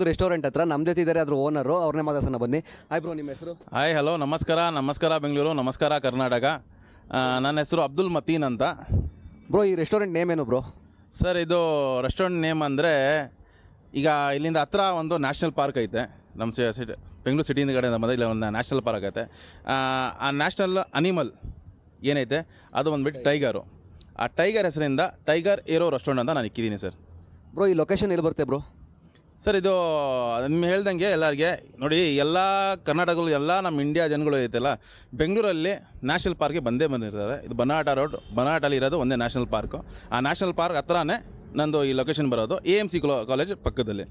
Restaurant ಹತ್ರ ನಮ್ಮ ಜೊತೆ ಇದ್ದಾರೆ ಅದ್ರ ಓನರು ಅವ್ರನ್ನೇ ಮಾತಾಡ್ಸೋಣ ಬನ್ನಿ. ಹಾಯ್ ಬ್ರೋ, ನಿಮ್ಮ ಹೆಸರು? ಹಾಯ್ ಹಲೋ ನಮಸ್ಕಾರ. ನಮಸ್ಕಾರ ಬೆಂಗಳೂರು, ನಮಸ್ಕಾರ ಕರ್ನಾಟಕ. ನನ್ನ ಹೆಸರು ಅಬ್ದುಲ್ ಮತೀನ್ ಅಂತ. ಬ್ರೋ, ಈ ರೆಸ್ಟೋರೆಂಟ್ ನೇಮ್ ಏನು ಬ್ರೋ? ಸರ್, ಇದು ರೆಸ್ಟೋರೆಂಟ್ ನೇಮ್ ಅಂದರೆ ಈಗ ಇಲ್ಲಿಂದ ಹತ್ರ ಒಂದು ನ್ಯಾಷನಲ್ ಪಾರ್ಕ್ ಐತೆ. ನಮ್ಮ ಸಿಟಿ ಬೆಂಗಳೂರು ಸಿಟಿಯಿಂದ ಕಡೆಯಿಂದ ಬಂದರೆ ಇಲ್ಲಿ ಒಂದು ನ್ಯಾಷನಲ್ ಪಾರ್ಕ್ ಐತೆ. ಆ ನ್ಯಾಷನಲ್ ಅನಿಮಲ್ ಏನೈತೆ ಅದು ಬಂದುಬಿಟ್ಟು ಟೈಗರು. ಆ ಟೈಗರ್ ಹೆಸರಿಂದ ಟೈಗರ್ ಏರೋ ರೆಸ್ಟೋರೆಂಟ್ ಅಂತ ನಾನು ಇಕ್ಕಿದ್ದೀನಿ ಸರ್. ಬ್ರೋ, ಈ ಲೊಕೇಶನ್ ಎಲ್ಲಿ ಬರುತ್ತೆ ಬ್ರೋ? ಸರ್, ಇದು ನಿಮ್ಗೆ ಹೇಳ್ದಂಗೆ ಎಲ್ಲರಿಗೆ ನೋಡಿ, ಎಲ್ಲ ಕರ್ನಾಟಕಗಳು ಎಲ್ಲ ನಮ್ಮ ಇಂಡಿಯಾ ಜನಗಳು ಐತಲ್ಲ, ಬೆಂಗಳೂರಲ್ಲಿ ನ್ಯಾಷನಲ್ ಪಾರ್ಕ್ಗೆ ಬಂದಿರ್ತಾರೆ. ಇದು ಬನಾಟ ರೋಡ್, ಬನಾಟಲ್ಲಿ ಇರೋದು ಒಂದೇ ನ್ಯಾಷನಲ್ ಪಾರ್ಕು. ಆ ನ್ಯಾಷನಲ್ ಪಾರ್ಕ್ ಹತ್ರನೇ ನಂದು ಈ ಲೊಕೇಶನ್ ಬರೋದು, AMC ಕಾಲೇಜ್ ಪಕ್ಕದಲ್ಲಿ.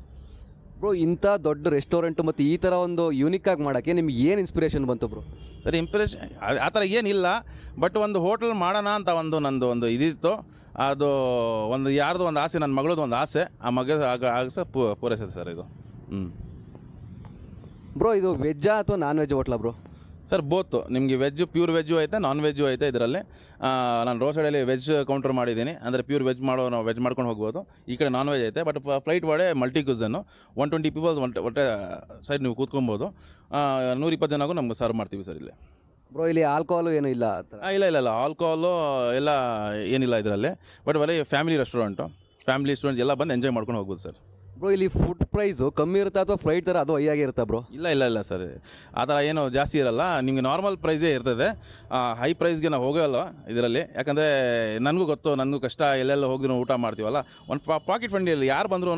ಬ್ರೋ, ಇಂಥ ದೊಡ್ಡ ರೆಸ್ಟೋರೆಂಟು ಮತ್ತು ಈ ಥರ ಒಂದು ಯೂನಿಕ್ ಆಗಿ ಮಾಡೋಕ್ಕೆ ನಿಮ್ಗೆ ಏನು ಇನ್ಸ್ಪಿರೇಷನ್ ಬಂತು ಬ್ರೋ? ಸರ್, ಆ ಥರ ಏನಿಲ್ಲ, ಬಟ್ ಒಂದು ಹೋಟೆಲ್ ಮಾಡೋಣ ಅಂತ ನಂದು ಒಂದು ಇದಿತ್ತು. ಅದು ಒಂದು ಯಾರ್ದು ಒಂದು ಆಸೆ, ನನ್ನ ಮಗಳದ್ದು ಒಂದು ಆಸೆ, ಆ ಮಗ ಆಗ ಪೂರೈಸಿದೆ ಸರ್ ಇದು. ಬ್ರೋ, ಇದು ವೆಜ್ಜಾ ಅಥವಾ non veg ಹೋಟ್ಲಾ bro? Sir, both. ನಿಮಗೆ ವೆಜ್, ಪ್ಯೂರ್ ವೆಜ್ಜು ಐತೆ, ನಾನ್ ವೆಜ್ಜು ಐತೆ ಇದರಲ್ಲಿ. ನಾನು ರೋಡ್ ಸೈಡಲ್ಲಿ ವೆಜ್ ಕೌಂಟರ್ ಮಾಡಿದ್ದೀನಿ, ಅಂದರೆ ಪ್ಯೂರ್ ವೆಜ್ ನಾವು ವೆಜ್ ಮಾಡ್ಕೊಂಡು ಹೋಗ್ಬೋದು. ಈ ಕಡೆ ನಾನ್ ವೆಜ್ ಐತೆ, ಬಟ್ ಫ್ಲೈಟ್ ಒಡೆ ಮಲ್ಟಿ ಕ್ಯೂಸನ್ನು 120 ಪೀಪಲ್ಸ್ ಒಟ್ಟೆ ಸೈಡ್ ನೀವು ಕೂತ್ಕೊಬೋದು. 120 ಜನಗೂ ನಮ್ಗೆ ಸರ್ವ್ ಮಾಡ್ತೀವಿ ಸರ್ ಇಲ್ಲಿ. ಬ್ರೋ, ಇಲ್ಲಿ ಆಲ್ಕೋಹಾಲು ಏನೂ ಇಲ್ಲ ಆ ಥರ? ಇಲ್ಲ, ಆಲ್ಕೋಹಾಲು ಎಲ್ಲ ಏನಿಲ್ಲ ಇದರಲ್ಲಿ. ಬಟ್ ಬರೀ ಫ್ಯಾಮಿಲಿ ರೆಸ್ಟೋರೆಂಟು, ಫ್ಯಾಮಿಲಿ ಸ್ಟೂಡೆಂಟ್ಸ್ ಎಲ್ಲ ಬಂದು ಎಂಜಾಯ್ ಮಾಡ್ಕೊಂಡು ಹೋಗ್ಬೋದು ಸರ್. ಬ್ರೋ, ಇಲ್ಲಿ ಫುಡ್ ಪ್ರೈಸು ಕಮ್ಮಿ ಇರುತ್ತಾ ಅಥವಾ ಫ್ಲೈಟ್ ಥರ ಅದು ಹೈ ಆಗಿರುತ್ತಾ ಬ್ರೋ? ಇಲ್ಲ ಸರ್, ಆ ಥರ ಏನು ಜಾಸ್ತಿ ಇರಲ್ಲ. ನಿಮಗೆ ನಾರ್ಮಲ್ ಪ್ರೈಸೇ ಇರ್ತದೆ. ಹೈ ಪ್ರೈಸ್ಗೆ ನಾವು ಹೋಗೋಲ್ಲ ಇದರಲ್ಲಿ. ಯಾಕಂದರೆ ನನಗೂ ಗೊತ್ತು, ನನಗೂ ಕಷ್ಟ, ಎಲ್ಲೆಲ್ಲ ಹೋಗಿ ನಾವು ಊಟ ಮಾಡ್ತೀವಲ್ಲ. ಒಂದು ಪಾಕೆಟ್ ಫಂಡಿಯಲ್ಲಿ ಯಾರು ಬಂದ್ರೂ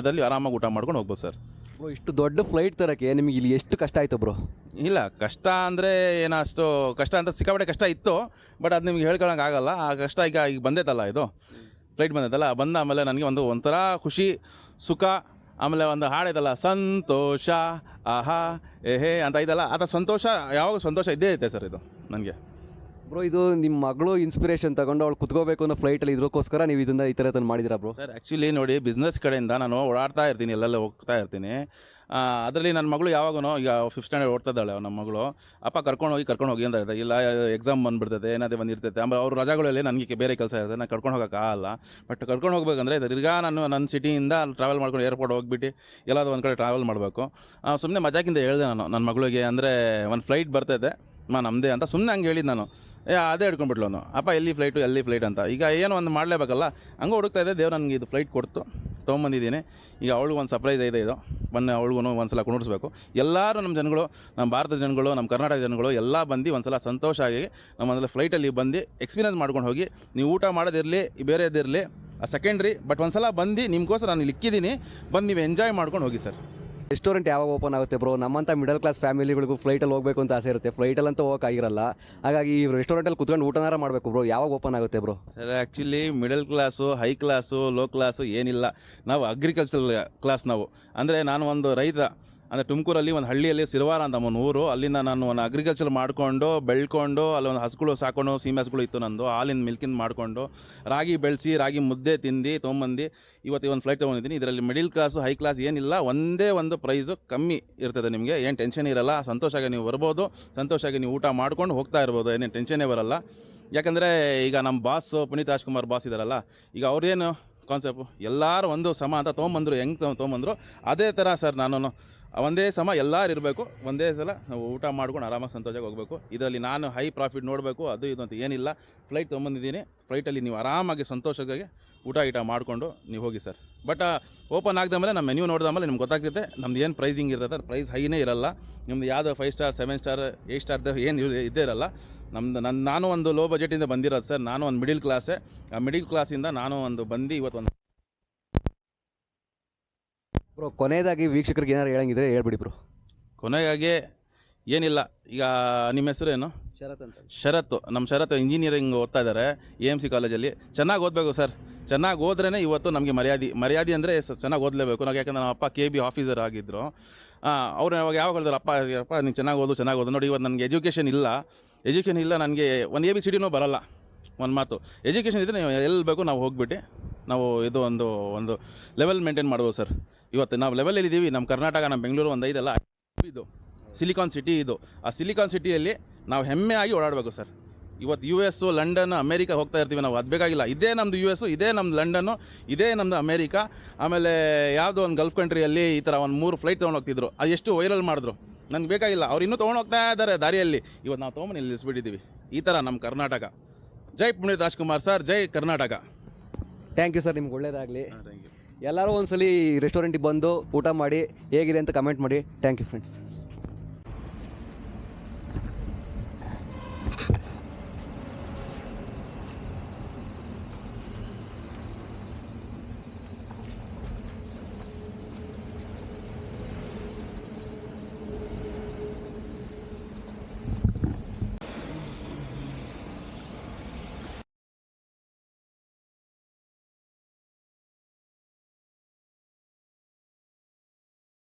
ಅದರಲ್ಲಿ ಆರಾಮಾಗಿ ಊಟ ಮಾಡ್ಕೊಂಡು ಹೋಗ್ಬೋದು ಸರ್. ಬ್ರೋ, ಇಷ್ಟು ದೊಡ್ಡ ಫ್ಲೈಟ್ ತರೋಕ್ಕೆ ನಿಮಗೆ ಇಲ್ಲಿ ಎಷ್ಟು ಕಷ್ಟ ಆಯಿತು ಬ್ರೋ? ಇಲ್ಲ, ಕಷ್ಟ ಅಂದರೆ ಏನೋ ಅಷ್ಟು ಕಷ್ಟ ಅಂತ ಸಿಕ್ಕಾಪಟ್ಟೆ ಕಷ್ಟ ಇತ್ತು, ಬಟ್ ಅದು ನಿಮ್ಗೆ ಹೇಳ್ಕೊಳಕ್ಕೆ ಆಗಲ್ಲ. ಆ ಕಷ್ಟ ಈಗ ಬಂದೈತಲ್ಲ, ಇದು ಫ್ಲೈಟ್ ಬಂದೈತಲ್ಲ, ಬಂದ ಆಮೇಲೆ ನನಗೆ ಒಂಥರ ಖುಷಿ, ಸುಖ. ಆಮೇಲೆ ಒಂದು ಹಾಡೈತಲ್ಲ, ಸಂತೋಷ ಆಹಾ ಏಹೇ ಅಂತ ಐತಲ್ಲ, ಆ ಸಂತೋಷ, ಯಾವಾಗ ಸಂತೋಷ ಇದ್ದೇ ಐತೆ ಸರ್ ಇದು ನನಗೆ. ಬ್ರೋ, ಇದು ನಿಮ್ಮ ಮಗಳು ಇನ್ಸ್ಪಿರೇಷನ್ ತಗೊಂಡು ಅವಳು ಕುತ್ಕೋಬೇಕು ಅನ್ನೋ ಫ್ಲೈಟಲ್ಲಿ ಇದಕ್ಕೋಸ್ಕರ ನೀವು ಇದನ್ನು ಈ ಥರ ಮಾಡಿದಿರಾ ಬ್ರೋ? ಸರ್, ಆ್ಯಕ್ಚುಲಿ ನೋಡಿ, ಬಿಸ್ನೆಸ್ ಕಡೆಯಿಂದ ನಾನು ಓಡಾಡ್ತಾ ಇರ್ತೀನಿ, ಎಲ್ಲೆಲ್ಲ ಹೋಗ್ತಾ ಇರ್ತೀನಿ. ಅದರಲ್ಲಿ ನನ್ನ ಮಗಳು ಯಾವಾಗೂ ಈಗ 5th ಸ್ಟ್ಯಾಂಡರ್ಡ್ ಓಡ್ತಾ ಇದ್ದಾಳೆ ನಮ್ಮ ಮಗಳು. ಅಪ್ಪ ಕರ್ಕೊಂಡು ಹೋಗಿ ಅಂತ ಹೇಳ್ತಾರೆ. ಇಲ್ಲ, ಎಕ್ಸಾಮ್ ಬಂದುಬಿಡ್ತದೆ, ಏನಾದರೂ ಬಂದಿರ್ತೈತೆ, ಆಮೇಲೆ ಅವ್ರ ರಜಾಗಳಲ್ಲಿ ನನಗೆ ಬೇರೆ ಕೆಲಸ ಇರ್ತದೆ, ನಾನು ಕರ್ಕೊಂಡು ಹೋಗೋಕ್ಕಾಗಲ್ಲ. ಬಟ್ ಕರ್ಕೊಂಡು ಹೋಗ್ಬೇಕಂದ್ರೆ ತಿರ್ಗಾ ನಾನು ನನ್ನ ಸಿಟಿಯಿಂದ ಟ್ರಾವೆಲ್ ಮಾಡ್ಕೊಂಡು ಏರ್ಪೋರ್ಟ್ ಹೋಗಿಬಿಟ್ಟು ಎಲ್ಲಾದರೂ ಒಂದು ಕಡೆ ಟ್ರಾವೆಲ್ ಮಾಡಬೇಕು. ಸುಮ್ಮನೆ ಮಜಾಕಿಂದ ಹೇಳಿದೆ ನಾನು ನನ್ನ ಮಗಳಿಗೆ, ಅಂದರೆ ಒಂದು ಫ್ಲೈಟ್ ಬರ್ತೈತೆ ನಮ್ಮದೇ ಅಂತ ಸುಮ್ಮನೆ ಹಂಗೆ ಹೇಳಿದ್ದು ನಾನು. ಅದೇ ಹಿಡ್ಕೊಂಡ್ಬಿಟ್ಲು ಅವನು, ಅಪ್ಪ ಎಲ್ಲಿ ಫ್ಲೈಟ್ ಅಂತ. ಈಗ ಏನೋ ಒಂದು ಮಾಡಲೇಬೇಕಲ್ಲ, ಹಂಗೆ ಹುಡುಕ್ತಾ ಇದೆ. ದೇವ್ರು ನನಗೆ ಇದು ಫ್ಲೈಟ್ ಕೊಡ್ತು, ತೊಗೊಂಬಂದಿದ್ದೀನಿ. ಈಗ ಅವಳಿಗೆ ಒಂದು ಸರ್ಪ್ರೈಸ್ ಇದೆ ಇದು, ಮೊನ್ನೆ ಅವಳಿಗೂ ಒಂದು ಸಲ ಕುಣಿಸ್ಬೇಕು. ಎಲ್ಲರೂ ನಮ್ಮ ಜನಗಳು, ನಮ್ಮ ಭಾರತದ ಜನಗಳು, ನಮ್ಮ ಕರ್ನಾಟಕ ಜನಗಳು ಎಲ್ಲ ಬಂದು ಒಂದು ಸಲ ಸಂತೋಷ ಆಗಿ ನಮ್ಮಂದ್ರೆ ಫ್ಲೈಟಲ್ಲಿ ಬಂದು ಎಕ್ಸ್ಪೀರಿಯನ್ಸ್ ಮಾಡ್ಕೊಂಡು ಹೋಗಿ. ನೀವು ಊಟ ಮಾಡೋದಿರಲಿ, ಬೇರೆದಿರಲಿ, ಆ ಸೆಕೆಂಡ್ರಿ, ಬಟ್ ಒಂದು ಸಲ ಬಂದು ನಿಮಗೋಸ್ಕರ ನಾನು ಇಕ್ಕಿದ್ದೀನಿ, ಬಂದು ನೀವು ಎಂಜಾಯ್ ಮಾಡ್ಕೊಂಡು ಹೋಗಿ ಸರ್. ರೆಸ್ಟೋರೆಂಟ್ ಯಾವಾಗ ಓಪನ್ ಆಗುತ್ತೆ ಬ್ರೋ? ನಮ್ಮಂಥ ಮಿಡಲ್ ಕ್ಲಾಸ್ ಫ್ಯಾಮಿಲಿಗಳಿಗೂ ಫ್ಲೈಟಲ್ಲಿ ಹೋಗಬೇಕು ಅಂತ ಆಸೆ ಇರುತ್ತೆ, ಫ್ಲೈಟಲ್ಲಂತೂ ಹೋಗೋಕ್ಕಾಗಿರಲ್ಲ. ಹಾಗಾಗಿ ಈ ರೆಸ್ಟೋರೆಂಟಲ್ಲಿ ಕುತ್ಕೊಂಡು ಊಟನಾರ ಮಾಡಬೇಕು ಬ್ರೋ. ಯಾವಾಗ ಓಪನ್ ಆಗುತ್ತೆ bro? Sir, actually middle class, high class, low class ಏನಿಲ್ಲ. ನಾವು ಅಗ್ರಿಕಲ್ಚರಲ್ ಕ್ಲಾಸ್. ನಾವು ಅಂದರೆ ನಾನು ಒಂದು ರೈತ. ಅಂದರೆ ತುಮಕೂರಲ್ಲಿ ಒಂದು ಹಳ್ಳಿಯಲ್ಲಿ ಸಿರವಾರ ಅಂತ ಒಂದು ಊರು, ಅಲ್ಲಿಂದ ನಾನು ಒಂದು ಅಗ್ರಿಕಲ್ಚರ್ ಮಾಡಿಕೊಂಡು ಬೆಳ್ಕೊಂಡು, ಅಲ್ಲೊಂದು ಹಸುಗಳು ಸಾಕೊಂಡು, ಸೀಮೆ ಹಸುಗಳು ಇತ್ತು ನಂದು, ಹಾಲಿಂದ ಮಿಲ್ಕಿಂದ ಮಾಡಿಕೊಂಡು, ರಾಗಿ ಬೆಳೆಸಿ, ರಾಗಿ ಮುದ್ದೆ ತಿಂದು ತೊಗೊಂಬಂದು ಇವತ್ತು ಒಂದು ಫ್ಲೈಟ್ ತೊಗೊಂಡಿದ್ದೀನಿ. ಇದರಲ್ಲಿ ಮಿಡಿಲ್ ಕ್ಲಾಸು, ಹೈ ಕ್ಲಾಸ್ ಏನಿಲ್ಲ, ಒಂದೇ ಒಂದು ಪ್ರೈಸು ಕಮ್ಮಿ ಇರ್ತದೆ. ನಿಮಗೆ ಏನು ಟೆನ್ಷನ್ ಇರಲ್ಲ, ಸಂತೋಷಾಗಿ ನೀವು ಬರ್ಬೋದು, ಸಂತೋಷಾಗಿ ನೀವು ಊಟ ಮಾಡ್ಕೊಂಡು ಹೋಗ್ತಾ ಇರ್ಬೋದು, ಏನೇನು ಟೆನ್ಷನ್ನೇ ಬರಲ್ಲ. ಯಾಕಂದರೆ ಈಗ ನಮ್ಮ ಬಾಸು ಪುನೀತ್ ರಾಜ್ಕುಮಾರ್ ಬಾಸ್ ಇದ್ದಾರಲ್ಲ, ಈಗ ಅವ್ರೇನು ಕಾನ್ಸೆಪ್ಟು ಎಲ್ಲರೂ ಒಂದು ಸಮ ಅಂತ ತೊಗೊಂಬಂದರು, ಹೆಂಗೆ ತೊಗೊಂಬಂದರು ಅದೇ ಥರ ಸರ್. ನಾನು ಒಂದೇ ಸಮ ಎಲ್ಲರೂ ಇರಬೇಕು, ಒಂದೇ ಸಲ ನಾವು ಊಟ ಮಾಡ್ಕೊಂಡು ಆರಾಮಾಗಿ ಸಂತೋಷವಾಗಿ ಹೋಗಬೇಕು. ಇದರಲ್ಲಿ ನಾನು ಹೈ ಪ್ರಾಫಿಟ್ ನೋಡಬೇಕು ಅದು ಇದು ಅಂತ ಏನಿಲ್ಲ. ಫ್ಲೈಟ್ ತೊಗೊಂಬಂದಿದ್ದೀನಿ, ಫ್ಲೈಟಲ್ಲಿ ನೀವು ಆರಾಮಾಗಿ ಸಂತೋಷವಾಗಿ ಊಟ ಮಾಡಿಕೊಂಡು ನೀವು ಹೋಗಿ ಸರ್. ಬಟ್ ಓಪನ್ ಆಗದ ನಮ್ಮ ಮೆನ್ಯೂ ನೋಡಿದ ನಿಮ್ಗೆ ಗೊತ್ತಾಗ್ತೈತೆ ನಮ್ದು ಏನು ಪ್ರೈಸಿಂಗ್ ಇರ್ತದೆ. ಅದು ಪ್ರೈಸ್ ಹೈನೇ ಇರಲ್ಲ ನಿಮ್ಮದು. ಯಾವುದೋ 5 ಸ್ಟಾರ್ 7 ಸ್ಟಾರ್ 8 ಸ್ಟಾರ್ದು ಏನು ಇದ್ದೇ ಇರಲ್ಲ ನಮ್ಮದು. ನಾನು ಒಂದು ಲೋ ಬಜೆಟಿಂದ ಬಂದಿರೋದು ಸರ್. ನಾನು ಒಂದು ಮಿಡಿಲ್ ಕ್ಲಾಸೇ. ಆ ಮಿಡಿಲ್ ಕ್ಲಾಸಿಂದ ನಾನು ಒಂದು ಬಂದು ಇವತ್ತು ಒಂದು ಬ್ರೋ, ಕೊನೆಯದಾಗಿ ವೀಕ್ಷಕರಿಗೆ ಏನಾರು ಹೇಳಂಗಿದ್ರೆ ಹೇಳ್ಬಿಡಿ ಬ್ರೋ. ಕೊನೆಗಾಗಿ ಏನಿಲ್ಲ, ಈಗ ನಿಮ್ಮ ಹೆಸರೇನು? ಶರತ್ ಅಂತ. ಶರತ್ತು. ನಮ್ಮ ಶರತ್ ಇಂಜಿನಿಯರಿಂಗ್ ಓದ್ತಾ ಇದ್ದಾರೆ AMC ಕಾಲೇಜಲ್ಲಿ. ಚೆನ್ನಾಗಿ ಓದಬೇಕು ಸರ್. ಚೆನ್ನಾಗಿ ಓದ್ರೇ ಇವತ್ತು ನಮಗೆ ಮರ್ಯಾದೆ ಅಂದರೆ ಚೆನ್ನಾಗಿ ಓದಲೇಬೇಕು ನಾವು. ಯಾಕಂದರೆ ನಮ್ಮ ಅಪ್ಪ KB ಆಫೀಸರ್ ಆಗಿದ್ದರು. ಅವ್ರು ಯಾವಾಗ ಹೇಳಿದ್ರು, ಅಪ್ಪ ನೀನು ಚೆನ್ನಾಗಿ ಓದು. ನೋಡಿ, ಇವತ್ತು ನನಗೆ ಎಜುಕೇಷನ್ ಇಲ್ಲ, ನನಗೆ ಒಂದು ABCDನೂ ಬರಲ್ಲ. ಒಂದು ಮಾತು, ಎಜುಕೇಷನ್ ಇದ್ದರೆ ನೀವು ಎಲ್ಲಿ ಬೇಕು ನಾವು ಹೋಗ್ಬಿಟ್ಟು ನಾವು ಇದು ಒಂದು ಲೆವೆಲ್ ಮೇಂಟೈನ್ ಮಾಡ್ಬೋದು ಸರ್. ಇವತ್ತು ನಾವು ಲೆವೆಲಲ್ಲಿದ್ದೀವಿ. ನಮ್ಮ ಕರ್ನಾಟಕ, ನಮ್ಮ ಬೆಂಗಳೂರು ಒಂದು ಐದಲ್ಲ, ಇದು ಸಿಲಿಕಾನ್ ಸಿಟಿ. ಇದು ಆ ಸಿಲಿಕಾನ್ ಸಿಟಿಯಲ್ಲಿ ನಾವು ಹೆಮ್ಮೆ ಆಗಿ ಓಡಾಡಬೇಕು ಸರ್. ಇವತ್ತು ಯು ಎಸ್ ಲಂಡನ್ ಅಮೇರಿಕಾ ಹೋಗ್ತಾ ಇರ್ತೀವಿ ನಾವು, ಅದು ಬೇಕಾಗಿಲ್ಲ. ಇದೇ ನಮ್ಮದು ಯು ಎಸ್, ಇದೇ ನಮ್ಮದು ಲಂಡನ್ನು, ಇದೇ ನಮ್ಮದು ಅಮೇರಿಕಾ. ಆಮೇಲೆ ಯಾವುದೋ ಒಂದು ಗಲ್ಫ್ ಕಂಟ್ರಿಯಲ್ಲಿ ಈ ಥರ ಒಂದು 3 ಫ್ಲೈಟ್ ತೊಗೊಂಡು ಹೋಗ್ತಿದ್ರು, ಅದು ಎಷ್ಟು ವೈರಲ್ ಮಾಡಿದ್ರು. ನನಗೆ ಬೇಕಾಗಿಲ್ಲ, ಅವ್ರು ಇನ್ನೂ ತೊಗೊಂಡು ಹೋಗ್ತಾ ಇದ್ದಾರೆ ದಾರಿಯಲ್ಲಿ. ಇವತ್ತು ನಾವು ತೊಗೊಂಡು ನಿಲ್ಲಿಸ್ಬಿಟ್ಟಿದ್ದೀವಿ. ಈ ಥರ ನಮ್ಮ ಕರ್ನಾಟಕ. ಜೈ ಪುನೀತ್ ರಾಜ್ಕುಮಾರ್ ಸರ್, ಜೈ ಕರ್ನಾಟಕ. ಥ್ಯಾಂಕ್ ಯು ಸರ್, ನಿಮ್ಗೆ ಒಳ್ಳೇದಾಗಲಿ. Thank you. ಎಲ್ಲರೂ ಒಂದ್ಸಲಿ ರೆಸ್ಟೋರೆಂಟಿಗೆ ಬಂದು ಊಟ ಮಾಡಿ ಹೇಗಿದೆ ಅಂತ ಕಮೆಂಟ್ ಮಾಡಿ. Thank you friends.